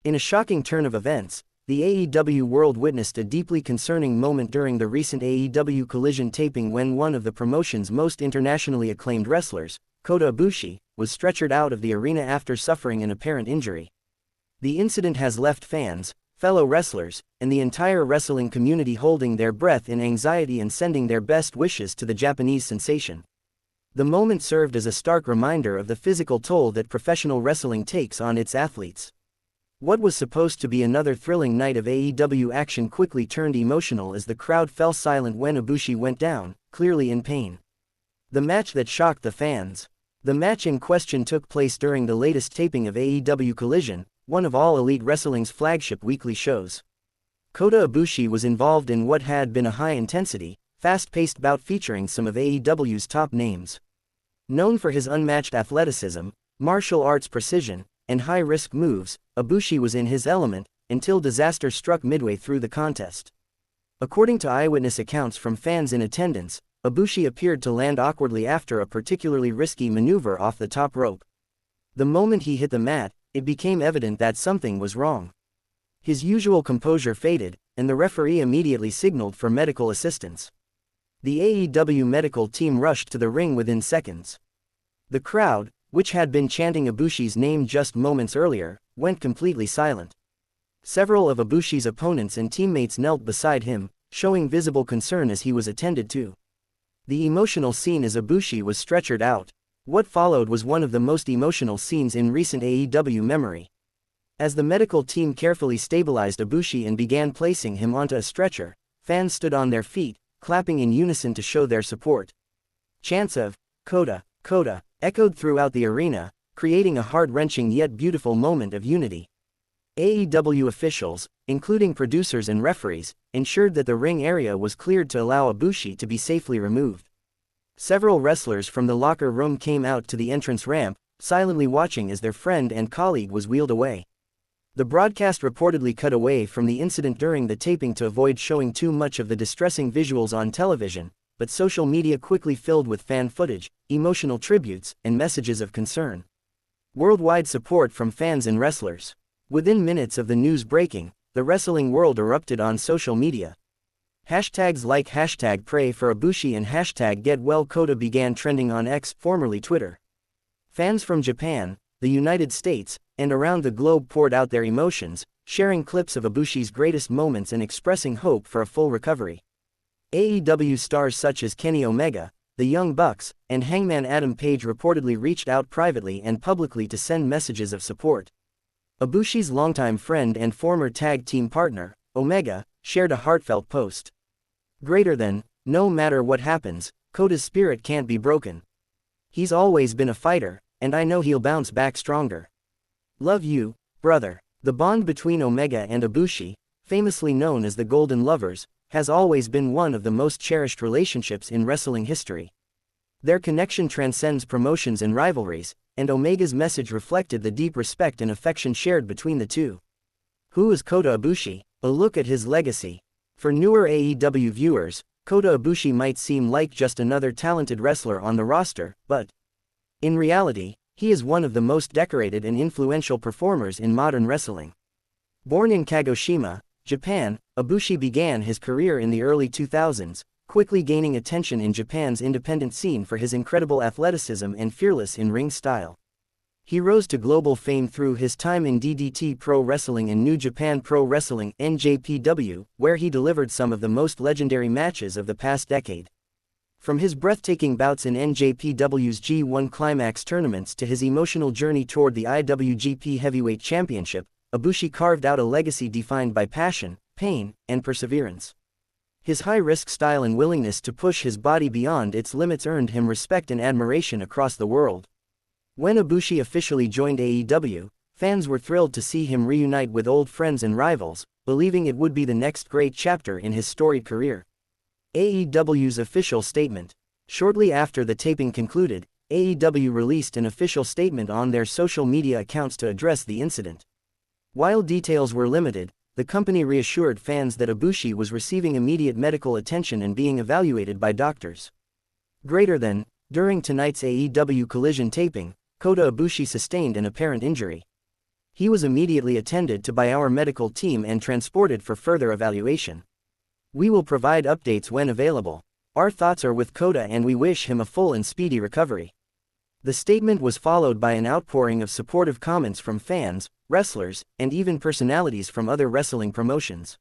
In a shocking turn of events, the AEW world witnessed a deeply concerning moment during the recent AEW Collision taping when one of the promotion's most internationally acclaimed wrestlers, Kota Ibushi, was stretchered out of the arena after suffering an apparent injury. The incident has left fans, fellow wrestlers, and the entire wrestling community holding their breath in anxiety and sending their best wishes to the Japanese sensation. The moment served as a stark reminder of the physical toll that professional wrestling takes on its athletes. What was supposed to be another thrilling night of AEW action quickly turned emotional as the crowd fell silent when Ibushi went down, clearly in pain. The match that shocked the fans. The match in question took place during the latest taping of AEW Collision, one of All Elite Wrestling's flagship weekly shows. Kota Ibushi was involved in what had been a high-intensity, fast-paced bout featuring some of AEW's top names. Known for his unmatched athleticism, martial arts precision, and high-risk moves, Ibushi was in his element, until disaster struck midway through the contest. According to eyewitness accounts from fans in attendance, Ibushi appeared to land awkwardly after a particularly risky maneuver off the top rope. The moment he hit the mat, it became evident that something was wrong. His usual composure faded, and the referee immediately signaled for medical assistance. The AEW medical team rushed to the ring within seconds. The crowd, which had been chanting Ibushi's name just moments earlier, went completely silent. Several of Ibushi's opponents and teammates knelt beside him, showing visible concern as he was attended to. The emotional scene as Ibushi was stretchered out. What followed was one of the most emotional scenes in recent AEW memory. As the medical team carefully stabilized Ibushi and began placing him onto a stretcher, fans stood on their feet, clapping in unison to show their support. Chants of "Kota, Kota" echoed throughout the arena, creating a heart-wrenching yet beautiful moment of unity. AEW officials, including producers and referees, ensured that the ring area was cleared to allow Ibushi to be safely removed. Several wrestlers from the locker room came out to the entrance ramp, silently watching as their friend and colleague was wheeled away. The broadcast reportedly cut away from the incident during the taping to avoid showing too much of the distressing visuals on television, but social media quickly filled with fan footage, emotional tributes, and messages of concern. Worldwide support from fans and wrestlers. Within minutes of the news breaking, the wrestling world erupted on social media. Hashtags like #Pray for Ibushi and #GetWellKota began trending on X, formerly Twitter. Fans from Japan, the United States, and around the globe poured out their emotions, sharing clips of Ibushi's greatest moments and expressing hope for a full recovery. AEW stars such as Kenny Omega, the Young Bucks, and Hangman Adam Page reportedly reached out privately and publicly to send messages of support. Ibushi's longtime friend and former tag team partner, Omega, shared a heartfelt post. "Greater than, no matter what happens, Kota's spirit can't be broken. He's always been a fighter, and I know he'll bounce back stronger. Love you, brother." The bond between Omega and Ibushi, famously known as the Golden Lovers, has always been one of the most cherished relationships in wrestling history. Their connection transcends promotions and rivalries, and Omega's message reflected the deep respect and affection shared between the two. Who is Kota Ibushi? A look at his legacy. For newer AEW viewers, Kota Ibushi might seem like just another talented wrestler on the roster, but in reality, he is one of the most decorated and influential performers in modern wrestling. Born in Kagoshima, Japan, Ibushi began his career in the early 2000s, quickly gaining attention in Japan's independent scene for his incredible athleticism and fearless in-ring style. He rose to global fame through his time in DDT Pro Wrestling and New Japan Pro Wrestling (NJPW), where he delivered some of the most legendary matches of the past decade. From his breathtaking bouts in NJPW's G1 Climax tournaments to his emotional journey toward the IWGP Heavyweight Championship, Ibushi carved out a legacy defined by passion, pain, and perseverance. His high-risk style and willingness to push his body beyond its limits earned him respect and admiration across the world. When Ibushi officially joined AEW, fans were thrilled to see him reunite with old friends and rivals, believing it would be the next great chapter in his storied career. AEW's official statement. Shortly after the taping concluded, AEW released an official statement on their social media accounts to address the incident. While details were limited, the company reassured fans that Ibushi was receiving immediate medical attention and being evaluated by doctors. Greater than, during tonight's AEW Collision taping, Kota Ibushi sustained an apparent injury. He was immediately attended to by our medical team and transported for further evaluation. We will provide updates when available. Our thoughts are with Kota and we wish him a full and speedy recovery. The statement was followed by an outpouring of supportive comments from fans, wrestlers, and even personalities from other wrestling promotions.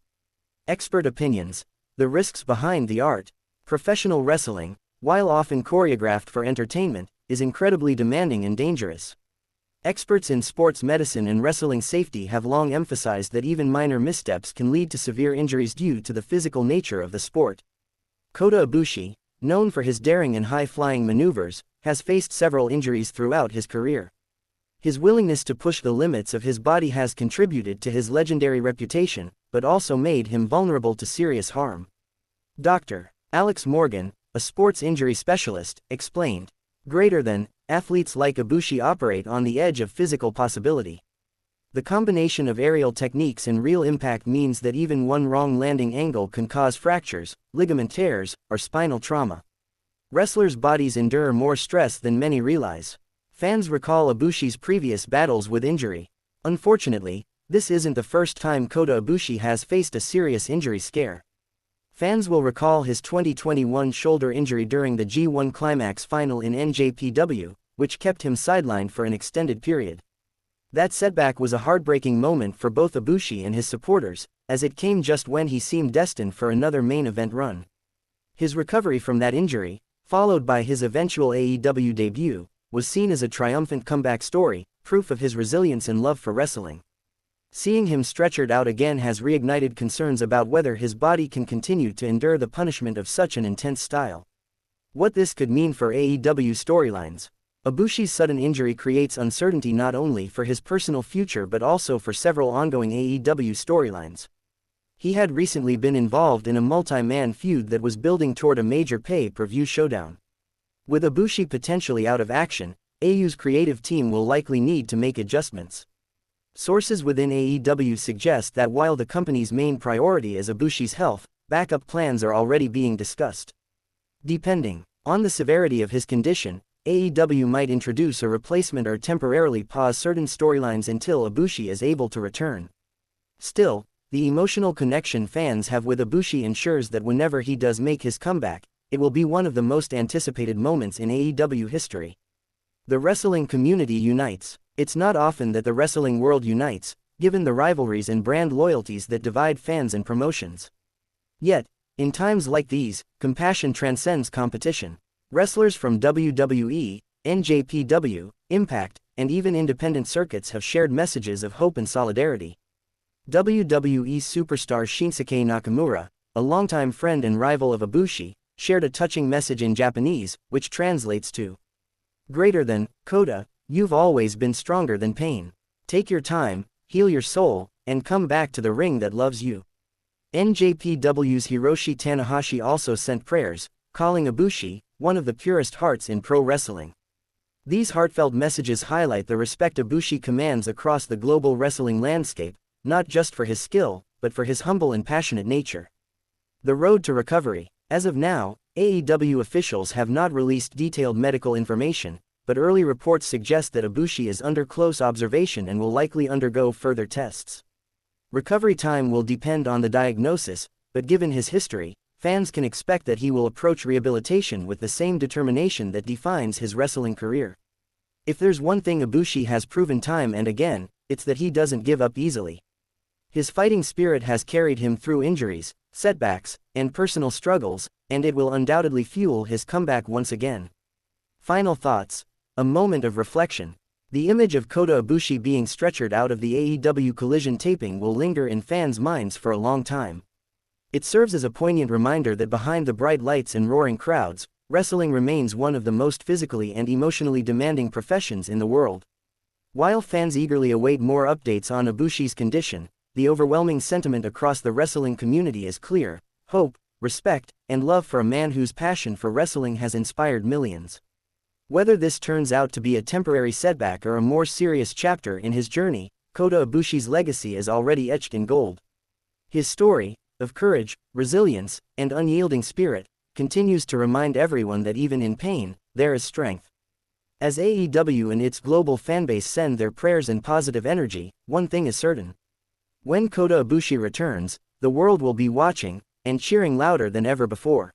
Expert opinions. The risks behind the art. Professional wrestling, while often choreographed for entertainment, is incredibly demanding and dangerous. Experts in sports medicine and wrestling safety have long emphasized that even minor missteps can lead to severe injuries due to the physical nature of the sport. Kota Ibushi, known for his daring and high-flying maneuvers, has faced several injuries throughout his career. His willingness to push the limits of his body has contributed to his legendary reputation, but also made him vulnerable to serious harm. Dr. Alex Morgan, a sports injury specialist, explained. Athletes like Ibushi operate on the edge of physical possibility. The combination of aerial techniques and real impact means that even one wrong landing angle can cause fractures, ligament tears, or spinal trauma. Wrestlers' bodies endure more stress than many realize. Fans recall Ibushi's previous battles with injury. Unfortunately, this isn't the first time Kota Ibushi has faced a serious injury scare. Fans will recall his 2021 shoulder injury during the G1 Climax final in NJPW, which kept him sidelined for an extended period. That setback was a heartbreaking moment for both Ibushi and his supporters, as it came just when he seemed destined for another main event run. His recovery from that injury, followed by his eventual AEW debut, was seen as a triumphant comeback story, proof of his resilience and love for wrestling. Seeing him stretchered out again has reignited concerns about whether his body can continue to endure the punishment of such an intense style. What this could mean for AEW storylines. Ibushi's sudden injury creates uncertainty not only for his personal future but also for several ongoing AEW storylines. He had recently been involved in a multi-man feud that was building toward a major pay-per-view showdown. With Ibushi potentially out of action, AEW's creative team will likely need to make adjustments. Sources within AEW suggest that while the company's main priority is Ibushi's health, backup plans are already being discussed. Depending on the severity of his condition, AEW might introduce a replacement or temporarily pause certain storylines until Ibushi is able to return. Still, the emotional connection fans have with Ibushi ensures that whenever he does make his comeback, it will be one of the most anticipated moments in AEW history. The wrestling community unites. It's not often that the wrestling world unites, given the rivalries and brand loyalties that divide fans and promotions. Yet, in times like these, compassion transcends competition. Wrestlers from WWE, NJPW, Impact, and even independent circuits have shared messages of hope and solidarity. WWE superstar Shinsuke Nakamura, a longtime friend and rival of Ibushi, shared a touching message in Japanese, which translates to, Kota, you've always been stronger than pain. Take your time, heal your soul, and come back to the ring that loves you. NJPW's Hiroshi Tanahashi also sent prayers, calling Ibushi one of the purest hearts in pro wrestling. These heartfelt messages highlight the respect Ibushi commands across the global wrestling landscape, not just for his skill, but for his humble and passionate nature. The road to recovery. As of now, AEW officials have not released detailed medical information, but early reports suggest that Ibushi is under close observation and will likely undergo further tests. Recovery time will depend on the diagnosis, but given his history, fans can expect that he will approach rehabilitation with the same determination that defines his wrestling career. If there's one thing Ibushi has proven time and again, it's that he doesn't give up easily. His fighting spirit has carried him through injuries, setbacks, and personal struggles, and it will undoubtedly fuel his comeback once again. Final thoughts. A moment of reflection. The image of Kota Ibushi being stretchered out of the AEW Collision taping will linger in fans' minds for a long time. It serves as a poignant reminder that behind the bright lights and roaring crowds, wrestling remains one of the most physically and emotionally demanding professions in the world. While fans eagerly await more updates on Ibushi's condition, the overwhelming sentiment across the wrestling community is clear: hope, respect, and love for a man whose passion for wrestling has inspired millions. Whether this turns out to be a temporary setback or a more serious chapter in his journey, Kota Ibushi's legacy is already etched in gold. His story, of courage, resilience, and unyielding spirit, continues to remind everyone that even in pain, there is strength. As AEW and its global fanbase send their prayers and positive energy, one thing is certain. When Kota Ibushi returns, the world will be watching and cheering louder than ever before.